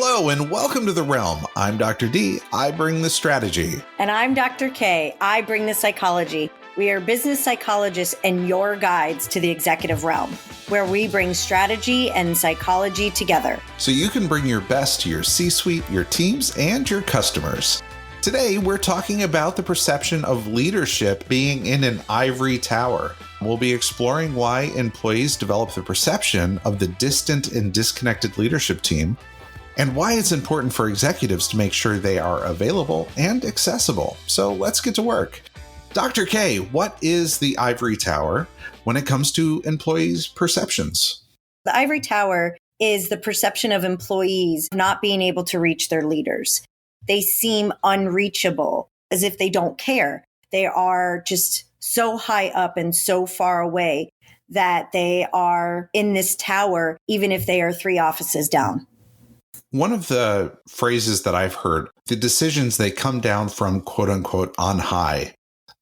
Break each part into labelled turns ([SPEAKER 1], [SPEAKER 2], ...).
[SPEAKER 1] Hello and welcome to The Realm. I'm Dr. D. I bring the strategy.
[SPEAKER 2] And I'm Dr. K. I bring the psychology. We are business psychologists and your guides to the executive realm, where we bring strategy and psychology together.
[SPEAKER 1] So you can bring your best to your C-suite, your teams, and your customers. Today, we're talking about the perception of leadership being in an ivory tower. We'll be exploring why employees develop the perception of the distant and disconnected leadership team, and why it's important for executives to make sure they are available and accessible. So let's get to work. Dr. K, what is the ivory tower when it comes to employees' perceptions?
[SPEAKER 2] The ivory tower is the perception of employees not being able to reach their leaders. They seem unreachable, as if they don't care. They are just so high up and so far away that they are in this tower, even if they are 3 offices down.
[SPEAKER 1] One of the phrases that I've heard, the decisions, they come down from quote unquote on high.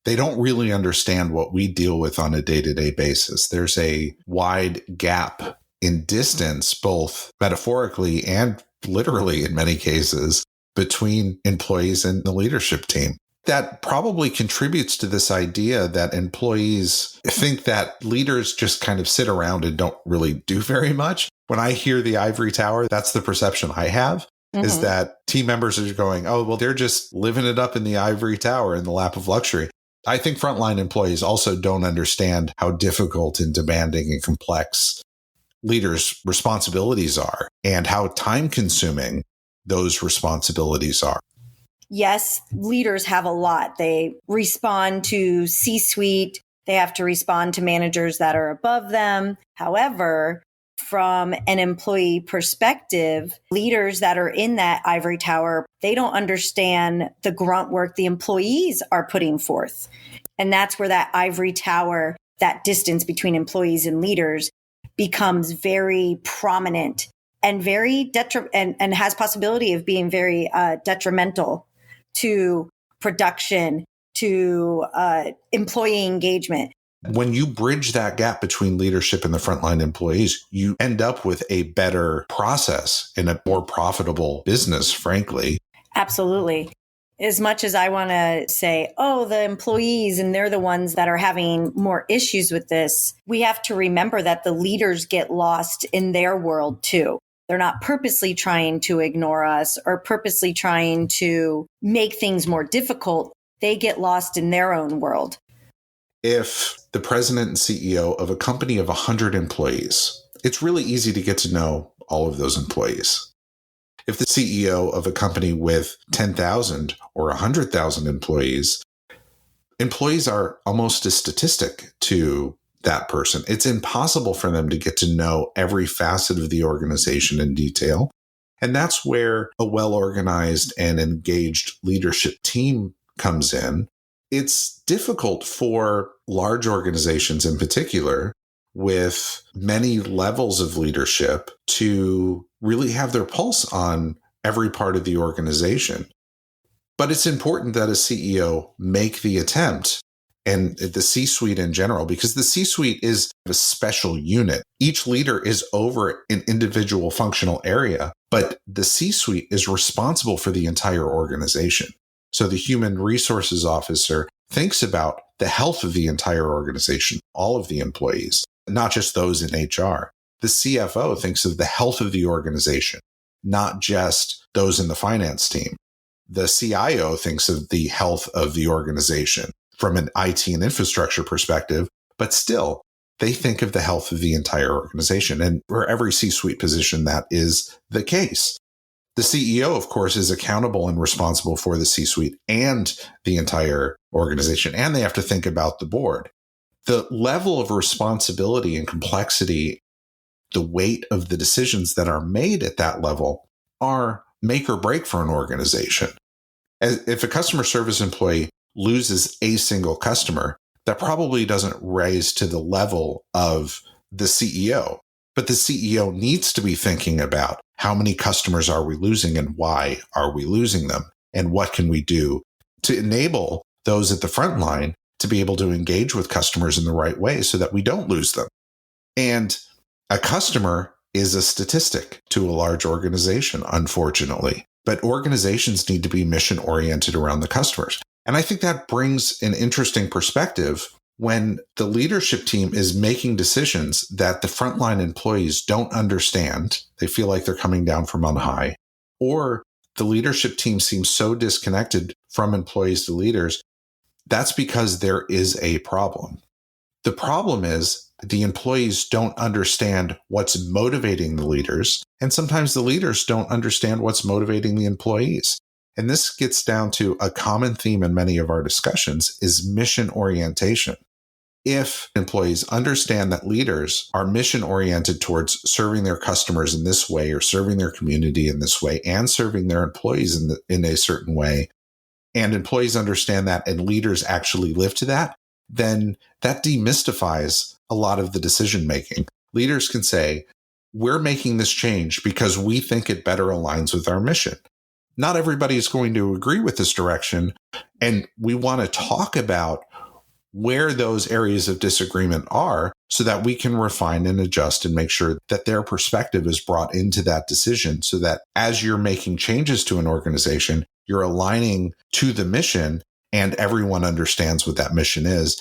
[SPEAKER 1] They don't really understand what we deal with on a day-to-day basis. There's a wide gap in distance, both metaphorically and literally in many cases, between employees and the leadership team. That probably contributes to this idea that employees think that leaders just kind of sit around and don't really do very much. When I hear the ivory tower, that's the perception I have, is that team members are going, oh, well, they're just living it up in the ivory tower in the lap of luxury. I think frontline employees also don't understand how difficult and demanding and complex leaders' responsibilities are and how time-consuming those responsibilities are.
[SPEAKER 2] Yes, leaders have a lot. They respond to C-suite. They have to respond to managers that are above them. However, from an employee perspective, leaders that are in that ivory tower, they don't understand the grunt work the employees are putting forth. And that's where that ivory tower, that distance between employees and leaders, becomes very prominent and very and has possibility of being very detrimental to production, to employee engagement.
[SPEAKER 1] When you bridge that gap between leadership and the frontline employees, you end up with a better process and a more profitable business, frankly.
[SPEAKER 2] Absolutely. As much as I want to say, oh, the employees, and they're the ones that are having more issues with this, we have to remember that the leaders get lost in their world too. They're not purposely trying to ignore us or purposely trying to make things more difficult. They get lost in their own world.
[SPEAKER 1] If the president and CEO of a company of 100 employees, it's really easy to get to know all of those employees. If the CEO of a company with 10,000 or 100,000 employees, employees are almost a statistic to that person. It's impossible for them to get to know every facet of the organization in detail. And that's where a well-organized and engaged leadership team comes in. It's difficult for large organizations in particular with many levels of leadership to really have their pulse on every part of the organization. But it's important that a CEO make the attempt, and the C-suite in general, because the C-suite is a special unit. Each leader is over an individual functional area, but the C-suite is responsible for the entire organization. So the human resources officer thinks about the health of the entire organization, all of the employees, not just those in HR. The CFO thinks of the health of the organization, not just those in the finance team. The CIO thinks of the health of the organization from an IT and infrastructure perspective, but still, they think of the health of the entire organization. And for every C-suite position, that is the case. The CEO, of course, is accountable and responsible for the C-suite and the entire organization, and they have to think about the board. The level of responsibility and complexity, the weight of the decisions that are made at that level are make or break for an organization. If a customer service employee loses a single customer, that probably doesn't raise to the level of the CEO. But the CEO needs to be thinking about how many customers are we losing and why are we losing them? And what can we do to enable those at the front line to be able to engage with customers in the right way so that we don't lose them? And a customer is a statistic to a large organization, unfortunately. But organizations need to be mission oriented around the customers. And I think that brings an interesting perspective when the leadership team is making decisions that the frontline employees don't understand. They feel like they're coming down from on high, or the leadership team seems so disconnected from employees to leaders. That's because there is a problem. The problem is the employees don't understand what's motivating the leaders, and sometimes the leaders don't understand what's motivating the employees. And this gets down to a common theme in many of our discussions is mission orientation. If employees understand that leaders are mission oriented towards serving their customers in this way, or serving their community in this way, and serving their employees in a certain way, and employees understand that and leaders actually live to that, then that demystifies a lot of the decision making. Leaders can say, we're making this change because we think it better aligns with our mission. Not everybody is going to agree with this direction, and we want to talk about where those areas of disagreement are so that we can refine and adjust and make sure that their perspective is brought into that decision, so that as you're making changes to an organization, you're aligning to the mission and everyone understands what that mission is.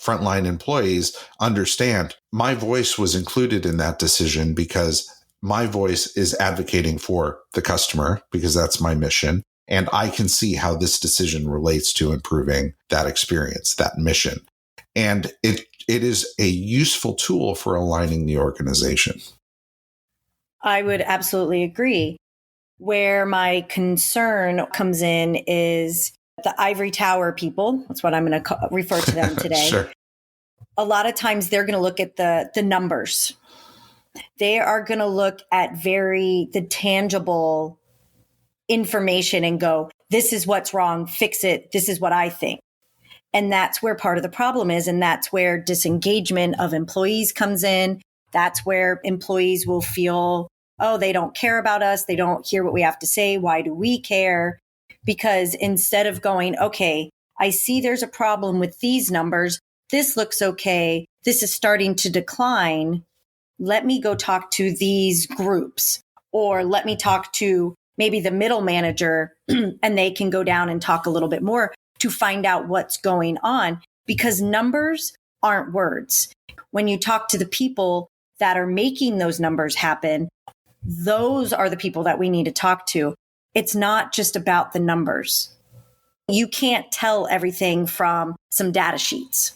[SPEAKER 1] Frontline employees understand my voice was included in that decision because my voice is advocating for the customer because that's my mission. And I can see how this decision relates to improving that experience, that mission. And it is a useful tool for aligning the organization.
[SPEAKER 2] I would absolutely agree. Where my concern comes in is the ivory tower people. That's what I'm going to refer to them today.
[SPEAKER 1] Sure.
[SPEAKER 2] A lot of times they're going to look at the numbers. They are going to look at the tangible information and go, this is what's wrong, fix it. This is what I think. And that's where part of the problem is. And that's where disengagement of employees comes in. That's where employees will feel, oh, they don't care about us. They don't hear what we have to say. Why do we care? Because instead of going, okay, I see there's a problem with these numbers. This looks okay. This is starting to decline. Let me go talk to these groups, or let me talk to maybe the middle manager and they can go down and talk a little bit more to find out what's going on, because numbers aren't words. When you talk to the people that are making those numbers happen, those are the people that we need to talk to. It's not just about the numbers. You can't tell everything from some data sheets.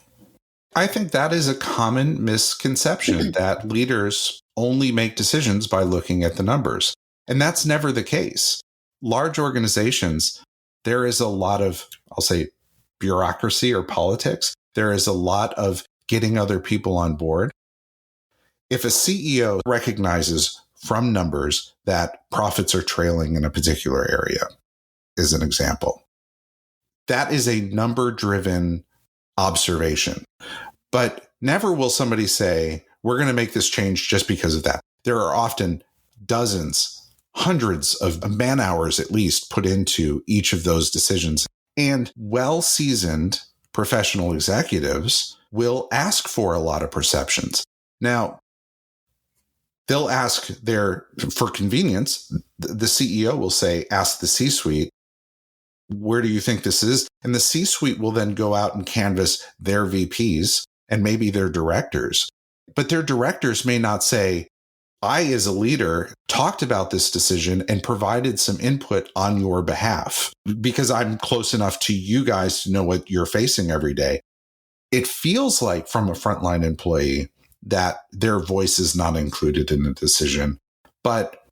[SPEAKER 1] I think that is a common misconception that leaders only make decisions by looking at the numbers. And that's never the case. Large organizations, there is a lot of, I'll say, bureaucracy or politics. There is a lot of getting other people on board. If a CEO recognizes from numbers that profits are trailing in a particular area, as an example, that is a number-driven observation. But never will somebody say, we're going to make this change just because of that. There are often dozens, hundreds of man hours at least put into each of those decisions. And well-seasoned professional executives will ask for a lot of perceptions. Now, they'll ask for convenience, the CEO will say, ask the C-suite, where do you think this is? And the C-suite will then go out and canvass their VPs and maybe their directors. But their directors may not say, I, as a leader, talked about this decision and provided some input on your behalf because I'm close enough to you guys to know what you're facing every day. It feels like from a frontline employee that their voice is not included in the decision, but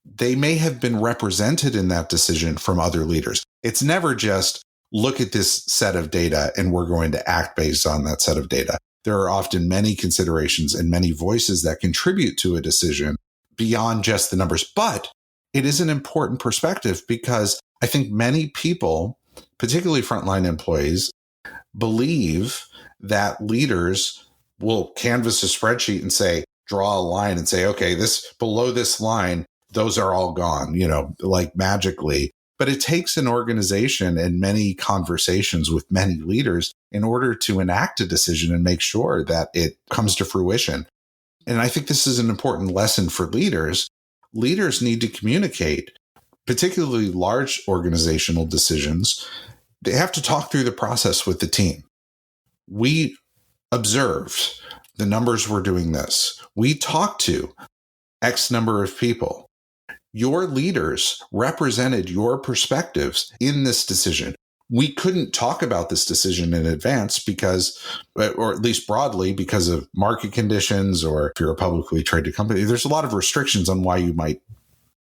[SPEAKER 1] they may have been represented in that decision from other leaders. It's never just look at this set of data and we're going to act based on that set of data. There are often many considerations and many voices that contribute to a decision beyond just the numbers. But it is an important perspective because I think many people, particularly frontline employees, believe that leaders will canvass a spreadsheet and say, draw a line and say, okay, this below this line, those are all gone, like magically. But it takes an organization and many conversations with many leaders in order to enact a decision and make sure that it comes to fruition. And I think this is an important lesson for leaders. Leaders need to communicate, particularly large organizational decisions. They have to talk through the process with the team. We observed the numbers were doing this. We talked to X number of people. Your leaders represented your perspectives in this decision. We couldn't talk about this decision in advance because, or at least broadly, because of market conditions, or if you're a publicly traded company, there's a lot of restrictions on why you might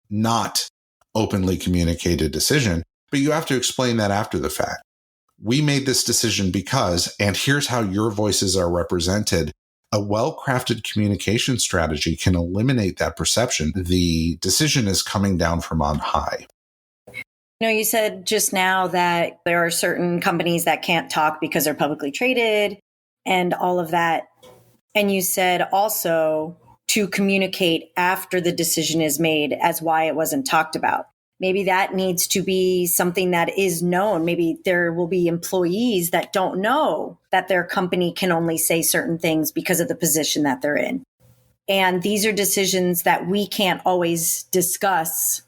[SPEAKER 1] not openly communicate a decision, but you have to explain that after the fact. We made this decision because, and here's how your voices are represented. A well-crafted communication strategy can eliminate that perception. The decision is coming down from on high.
[SPEAKER 2] You said just now that there are certain companies that can't talk because they're publicly traded and all of that. And you said also to communicate after the decision is made as why it wasn't talked about. Maybe that needs to be something that is known. Maybe there will be employees that don't know that their company can only say certain things because of the position that they're in. And these are decisions that we can't always discuss.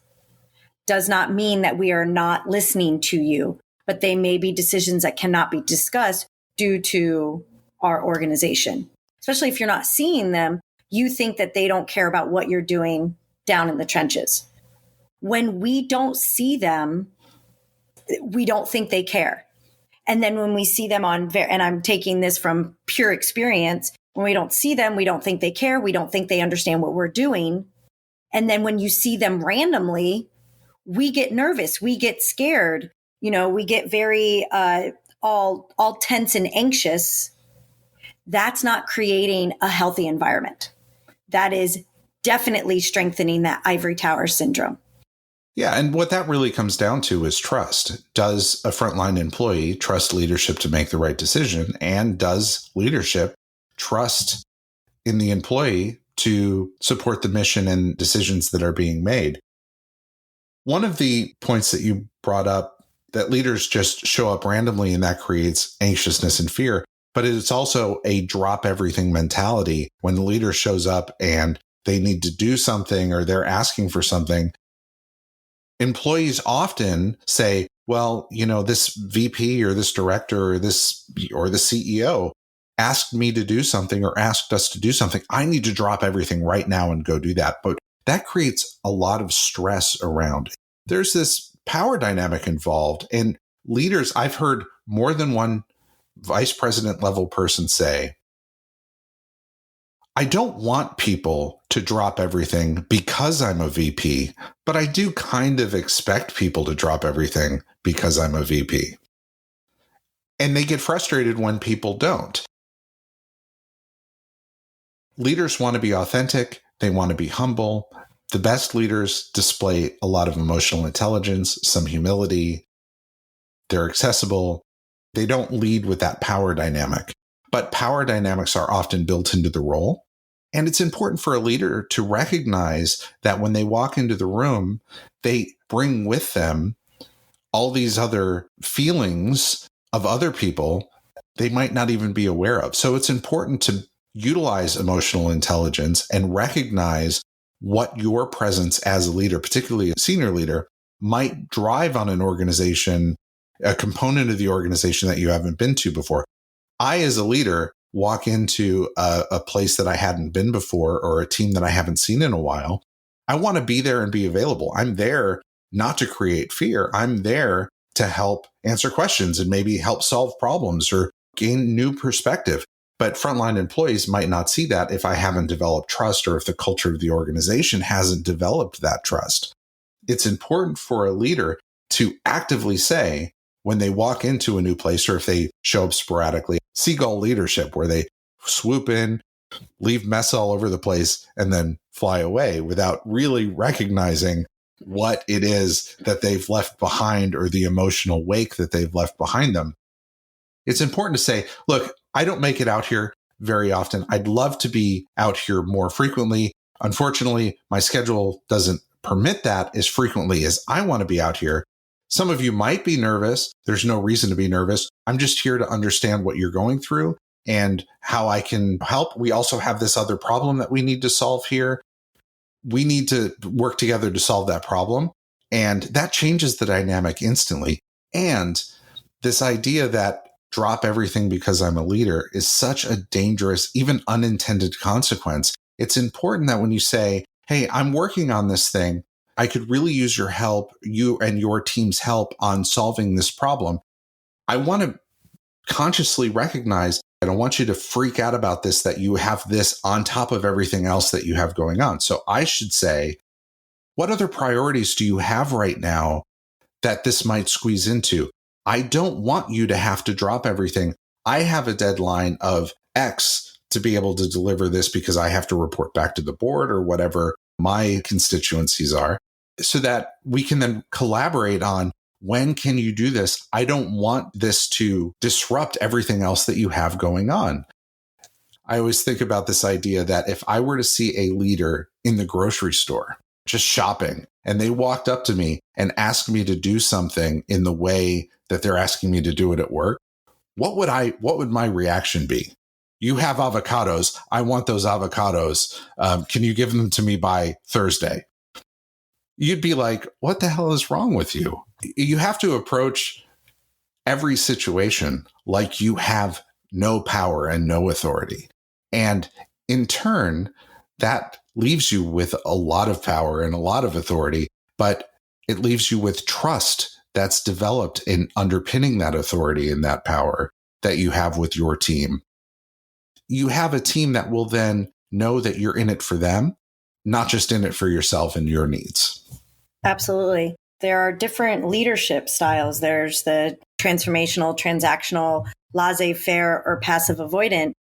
[SPEAKER 2] Does not mean that we are not listening to you, but they may be decisions that cannot be discussed due to our organization. Especially if you're not seeing them, you think that they don't care about what you're doing down in the trenches. When we don't see them, we don't think they care. And then when we see them and I'm taking this from pure experience, when we don't see them, we don't think they care. We don't think they understand what we're doing. And then when you see them randomly, we get nervous, we get scared, we get very all tense and anxious. That's not creating a healthy environment. That is definitely strengthening that ivory tower syndrome.
[SPEAKER 1] Yeah, and what that really comes down to is trust. Does a frontline employee trust leadership to make the right decision? And does leadership trust in the employee to support the mission and decisions that are being made? One of the points that you brought up, that leaders just show up randomly and that creates anxiousness and fear, but it's also a drop everything mentality. When the leader shows up and they need to do something or they're asking for something, employees often say, well, this VP or this director or the CEO asked me to do something or asked us to do something. I need to drop everything right now and go do that. But that creates a lot of stress around. There's this power dynamic involved. And leaders, I've heard more than one vice president level person say, I don't want people to drop everything because I'm a VP, but I do kind of expect people to drop everything because I'm a VP. And they get frustrated when people don't. Leaders want to be authentic. They want to be humble. The best leaders display a lot of emotional intelligence, some humility. They're accessible. They don't lead with that power dynamic, but power dynamics are often built into the role. And it's important for a leader to recognize that when they walk into the room, they bring with them all these other feelings of other people they might not even be aware of. So it's important to utilize emotional intelligence and recognize what your presence as a leader, particularly a senior leader, might drive on an organization, a component of the organization that you haven't been to before. I, as a leader, walk into a place that I hadn't been before or a team that I haven't seen in a while. I want to be there and be available. I'm there not to create fear. I'm there to help answer questions and maybe help solve problems or gain new perspective. But frontline employees might not see that if I haven't developed trust or if the culture of the organization hasn't developed that trust. It's important for a leader to actively say when they walk into a new place or if they show up sporadically, seagull leadership, where they swoop in, leave mess all over the place, and then fly away without really recognizing what it is that they've left behind or the emotional wake that they've left behind them. It's important to say, look, I don't make it out here very often. I'd love to be out here more frequently. Unfortunately, my schedule doesn't permit that as frequently as I want to be out here. Some of you might be nervous. There's no reason to be nervous. I'm just here to understand what you're going through and how I can help. We also have this other problem that we need to solve here. We need to work together to solve that problem. And that changes the dynamic instantly. And this idea that drop everything because I'm a leader is such a dangerous, even unintended consequence. It's important that when you say, hey, I'm working on this thing, I could really use your help, you and your team's help on solving this problem. I want to consciously recognize, I don't want you to freak out about this, that you have this on top of everything else that you have going on. So I should say, what other priorities do you have right now that this might squeeze into? I don't want you to have to drop everything. I have a deadline of X to be able to deliver this because I have to report back to the board or whatever my constituencies are, so that we can then collaborate on, when can you do this? I don't want this to disrupt everything else that you have going on. I always think about this idea that if I were to see a leader in the grocery store just shopping, and they walked up to me and asked me to do something in the way that they're asking me to do it at work, what would my reaction be? You have avocados. I want those avocados. Can you give them to me by Thursday? You'd be like, what the hell is wrong with you? You have to approach every situation like you have no power and no authority. And in turn, that leaves you with a lot of power and a lot of authority, but it leaves you with trust that's developed in underpinning that authority and that power that you have with your team. You have a team that will then know that you're in it for them, not just in it for yourself and your needs.
[SPEAKER 2] Absolutely. There are different leadership styles. There's the transformational, transactional, laissez-faire, or passive avoidant.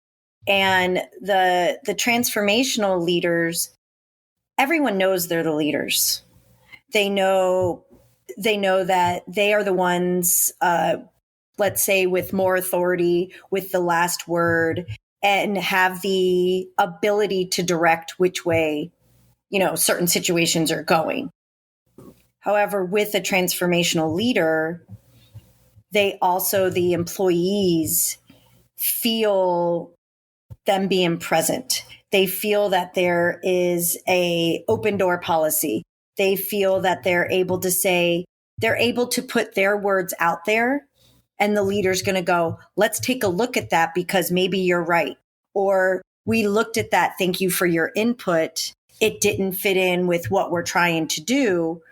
[SPEAKER 2] And the transformational leaders, everyone knows they're the leaders. They know that they are the ones, let's say, with more authority, with the last word, and have the ability to direct which way, certain situations are going. However, with a transformational leader, the employees feel them being present. They feel that there is a open door policy. They feel that they're able to put their words out there, and the leader's going to go, let's take a look at that because maybe you're right. Or we looked at that. Thank you for your input. It didn't fit in with what we're trying to do.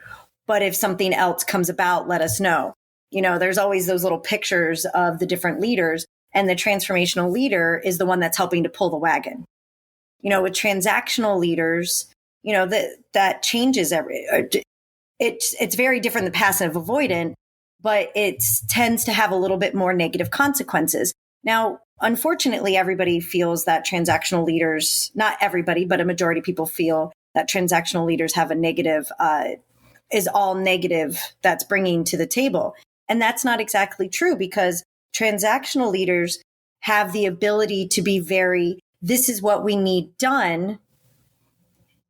[SPEAKER 2] But if something else comes about, let us know. There's always those little pictures of the different leaders, and the transformational leader is the one that's helping to pull the wagon. With transactional leaders, that changes it's very different than passive avoidant, but it tends to have a little bit more negative consequences. Now, unfortunately, everybody feels that transactional leaders, not everybody, but a majority of people feel that transactional leaders have a negative, is all negative that's bringing to the table. And that's not exactly true, because transactional leaders have the ability to be this is what we need done.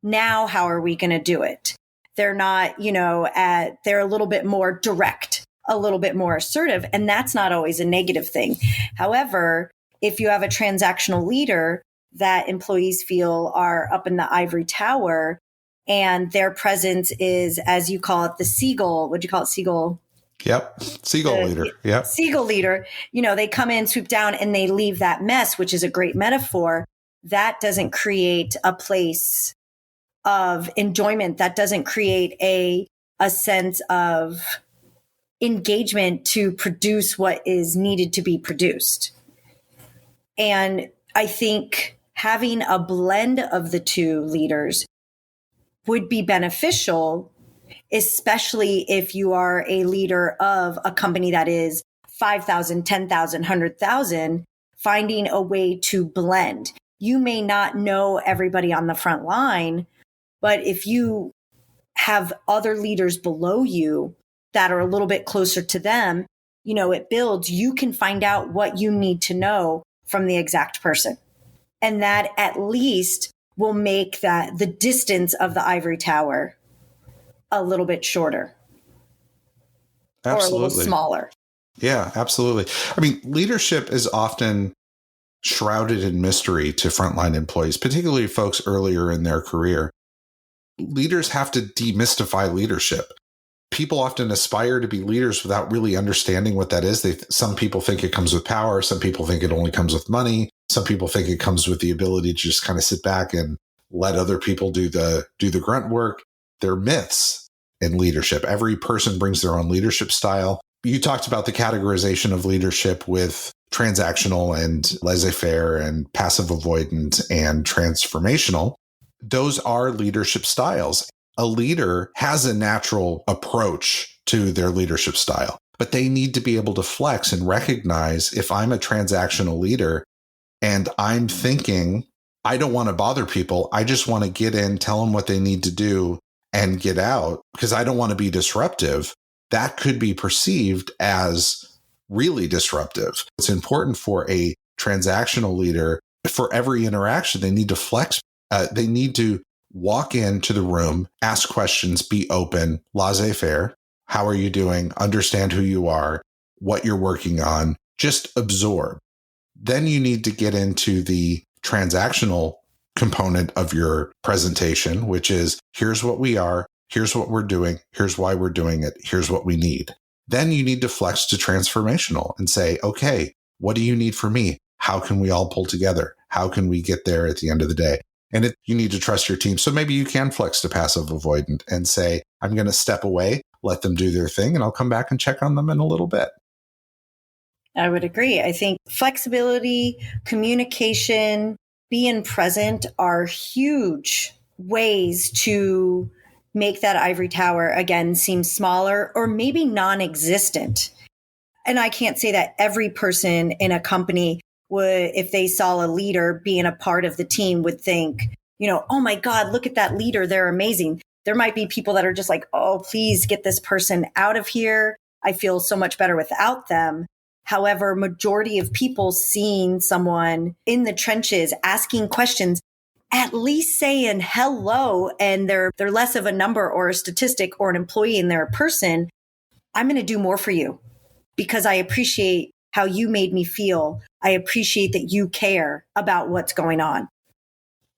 [SPEAKER 2] Now, how are we going to do it? They're not, they're a little bit more direct, a little bit more assertive, and that's not always a negative thing. However, if you have a transactional leader that employees feel are up in the ivory tower, and their presence is, as you call it, the seagull. What'd you call it? Seagull?
[SPEAKER 1] Yep. Seagull leader. Yep.
[SPEAKER 2] Seagull leader. They come in, swoop down, and they leave that mess, which is a great metaphor. That doesn't create a place of enjoyment. That doesn't create a sense of engagement to produce what is needed to be produced. And I think having a blend of the two leaders would be beneficial, especially if you are a leader of a company that is 5,000, 10,000, 100,000, finding a way to blend. You may not know everybody on the front line, but if you have other leaders below you that are a little bit closer to them, it builds. You can find out what you need to know from the exact person. And that at least will make the distance of the ivory tower a little bit shorter.
[SPEAKER 1] Absolutely.
[SPEAKER 2] Or a little smaller.
[SPEAKER 1] Yeah, absolutely. I mean, leadership is often shrouded in mystery to frontline employees, particularly folks earlier in their career. Leaders have to demystify leadership. People often aspire to be leaders without really understanding what that is. Some people think it comes with power. Some people think it only comes with money. Some people think it comes with the ability to just kind of sit back and let other people do the grunt work. They're myths in leadership. Every person brings their own leadership style. You talked about the categorization of leadership with transactional and laissez-faire and passive avoidant and transformational. Those are leadership styles. A leader has a natural approach to their leadership style, but they need to be able to flex and recognize if I'm a transactional leader and I'm thinking, I don't want to bother people. I just want to get in, tell them what they need to do and get out because I don't want to be disruptive. That could be perceived as really disruptive. It's important for a transactional leader, for every interaction, they need to flex. They need to walk into the room, ask questions, be open, laissez-faire. How are you doing? Understand who you are, what you're working on, just absorb. Then you need to get into the transactional component of your presentation, which is here's what we are, here's what we're doing, here's why we're doing it, here's what we need. Then you need to flex to transformational and say, okay, what do you need from me? How can we all pull together? How can we get there at the end of the day? And you need to trust your team. So maybe you can flex to passive avoidant and say, I'm going to step away, let them do their thing, and I'll come back and check on them in a little bit.
[SPEAKER 2] I would agree. I think flexibility, communication, being present are huge ways to make that ivory tower, again, seem smaller or maybe non-existent. And I can't say that every person in a company would, if they saw a leader being a part of the team, would think, oh my God, look at that leader. They're amazing. There might be people that are just like, oh, please get this person out of here. I feel so much better without them. However, majority of people seeing someone in the trenches asking questions, at least saying hello, and they're less of a number or a statistic or an employee and they're a person, I'm going to do more for you because I appreciate how you made me feel. I appreciate that you care about what's going on.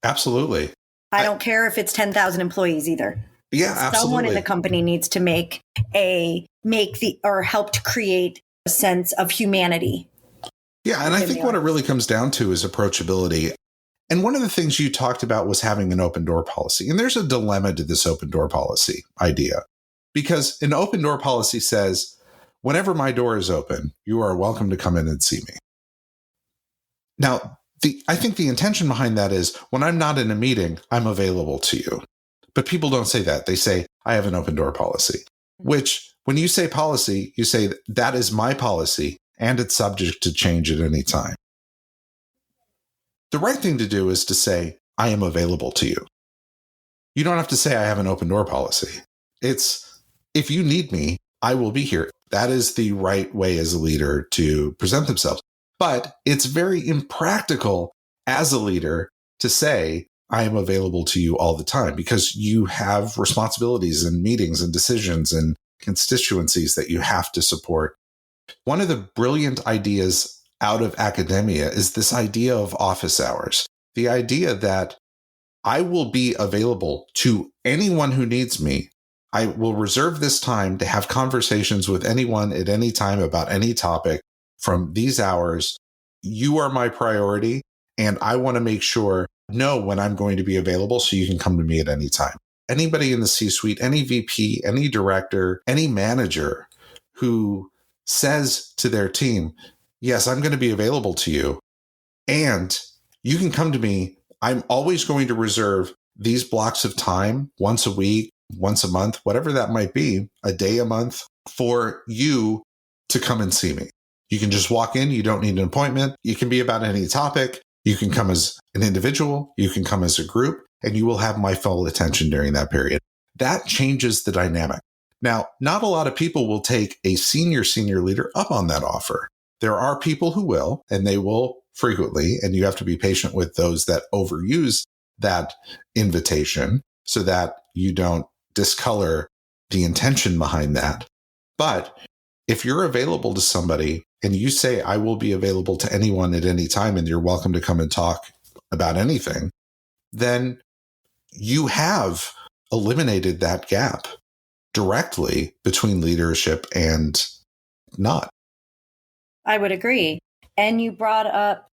[SPEAKER 1] Absolutely.
[SPEAKER 2] I don't care if it's 10,000 employees either.
[SPEAKER 1] Yeah, absolutely.
[SPEAKER 2] Someone in the company needs to help to create a sense of humanity.
[SPEAKER 1] Yeah, and I think what it really comes down to is approachability. And one of the things you talked about was having an open door policy. And there's a dilemma to this open door policy idea, because an open door policy says, whenever my door is open, you are welcome to come in and see me. Now, I think the intention behind that is when I'm not in a meeting, I'm available to you. But people don't say that. They say, I have an open door policy, which when you say policy, you say that is my policy and it's subject to change at any time. The right thing to do is to say, I am available to you. You don't have to say I have an open door policy. It's, if you need me, I will be here. That is the right way as a leader to present themselves. But it's very impractical as a leader to say, I am available to you all the time, because you have responsibilities and meetings and decisions and constituencies that you have to support. One of the brilliant ideas out of academia is this idea of office hours. The idea that I will be available to anyone who needs me. I will reserve this time to have conversations with anyone at any time about any topic from these hours. You are my priority, and I want to make sure know when I'm going to be available so you can come to me at any time. Anybody in the C-suite, any VP, any director, any manager who says to their team, yes, I'm going to be available to you, and you can come to me. I'm always going to reserve these blocks of time, once a week, once a month, whatever that might be, a day a month, for you to come and see me. You can just walk in. You don't need an appointment. You can be about any topic. You can come as an individual. You can come as a group, and you will have my full attention during that period. That changes the dynamic. Now, not a lot of people will take a senior leader up on that offer. There are people who will, and they will frequently, and you have to be patient with those that overuse that invitation so that you don't discolor the intention behind that. But If you're available to somebody and you say, I will be available to anyone at any time and you're welcome to come and talk about anything, then you have eliminated that gap directly between leadership and not.
[SPEAKER 2] I would agree. And you brought up,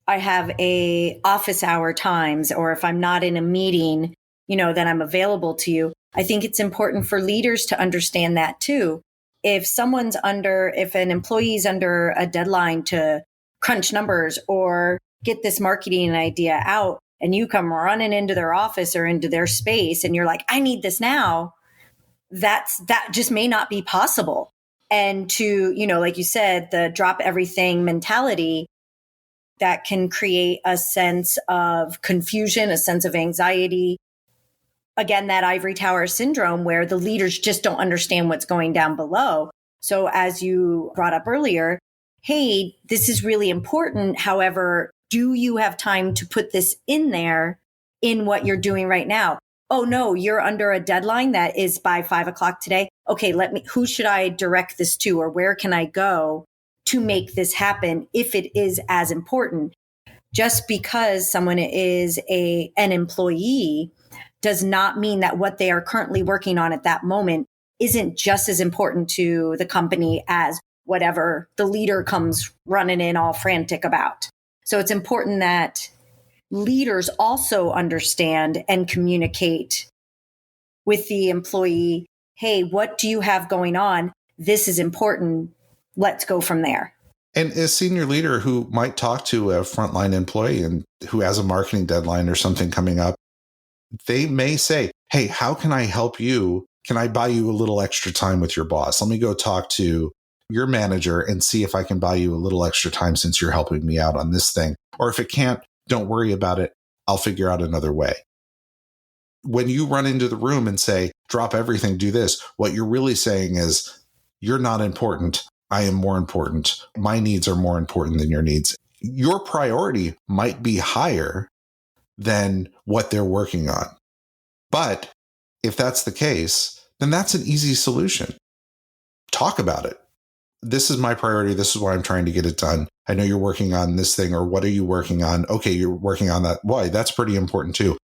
[SPEAKER 2] I have a office hour times, or if I'm not in a meeting, then I'm available to you. I think it's important for leaders to understand that too. If an employee's under a deadline to crunch numbers or get this marketing idea out, and you come running into their office or into their space and you're like, I need this now, that just may not be possible. And to, like you said, the drop everything mentality, that can create a sense of confusion, a sense of anxiety. Again, that ivory tower syndrome where the leaders just don't understand what's going down below. So as you brought up earlier, hey, this is really important. However, do you have time to put this in there in what you're doing right now? Oh no, you're under a deadline that is by 5:00 today. Okay, who should I direct this to, or where can I go to make this happen if it is as important? Just because someone is an employee does not mean that what they are currently working on at that moment isn't just as important to the company as whatever the leader comes running in all frantic about. So it's important that leaders also understand and communicate with the employee, hey, what do you have going on? This is important. Let's go from there.
[SPEAKER 1] And a senior leader who might talk to a frontline employee and who has a marketing deadline or something coming up, they may say, hey, how can I help you? Can I buy you a little extra time with your boss? Let me go talk to your manager and see if I can buy you a little extra time since you're helping me out on this thing. Or if it can't, don't worry about it. I'll figure out another way. When you run into the room and say, drop everything, do this, what you're really saying is, you're not important. I am more important. My needs are more important than your needs. Your priority might be higher than what they're working on. But if that's the case, then that's an easy solution. Talk about it. This is my priority. This is why I'm trying to get it done. I know you're working on this thing, or what are you working on? Okay, you're working on that. Why? That's pretty important too.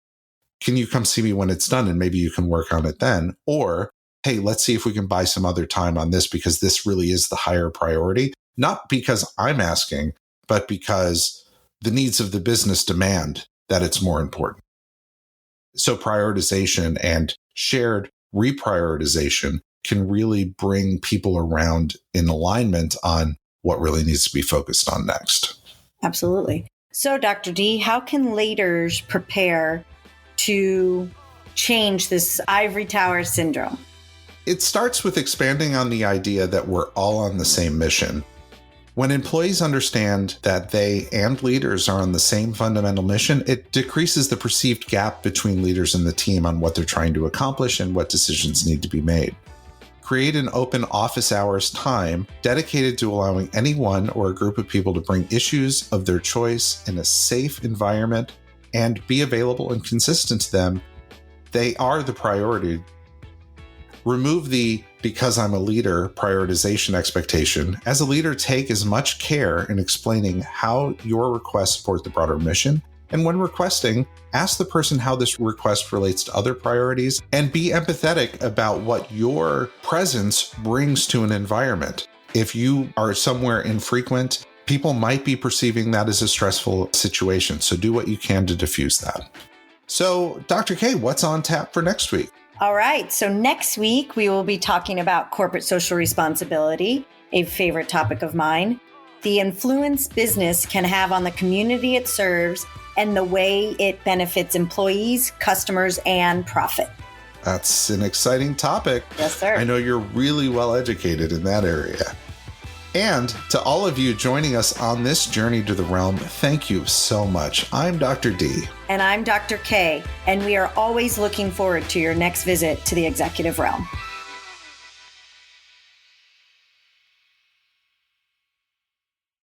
[SPEAKER 1] Can you come see me when it's done and maybe you can work on it then? Or, hey, let's see if we can buy some other time on this because this really is the higher priority. Not because I'm asking, but because the needs of the business demand that it's more important. So prioritization and shared reprioritization can really bring people around in alignment on what really needs to be focused on next.
[SPEAKER 2] Absolutely. So, Dr. D, how can leaders prepare to change this ivory tower syndrome?
[SPEAKER 1] It starts with expanding on the idea that we're all on the same mission. When employees understand that they and leaders are on the same fundamental mission, it decreases the perceived gap between leaders and the team on what they're trying to accomplish and what decisions need to be made. Create an open office hours time dedicated to allowing anyone or a group of people to bring issues of their choice in a safe environment and be available and consistent to them. They are the priority. Remove the because I'm a leader prioritization expectation. As a leader, take as much care in explaining how your requests support the broader mission. And when requesting, ask the person how this request relates to other priorities and be empathetic about what your presence brings to an environment. If you are somewhere infrequent, people might be perceiving that as a stressful situation. So do what you can to diffuse that. So, Dr. K, what's on tap for next week?
[SPEAKER 2] All right. So next week, we will be talking about corporate social responsibility, a favorite topic of mine, the influence business can have on the community it serves, and the way it benefits employees, customers, and profit.
[SPEAKER 1] That's an exciting topic.
[SPEAKER 2] Yes, sir.
[SPEAKER 1] I know you're really well educated in that area. And to all of you joining us on this journey to the realm, thank you so much. I'm Dr. D.
[SPEAKER 2] And I'm Dr. K. And we are always looking forward to your next visit to the executive realm.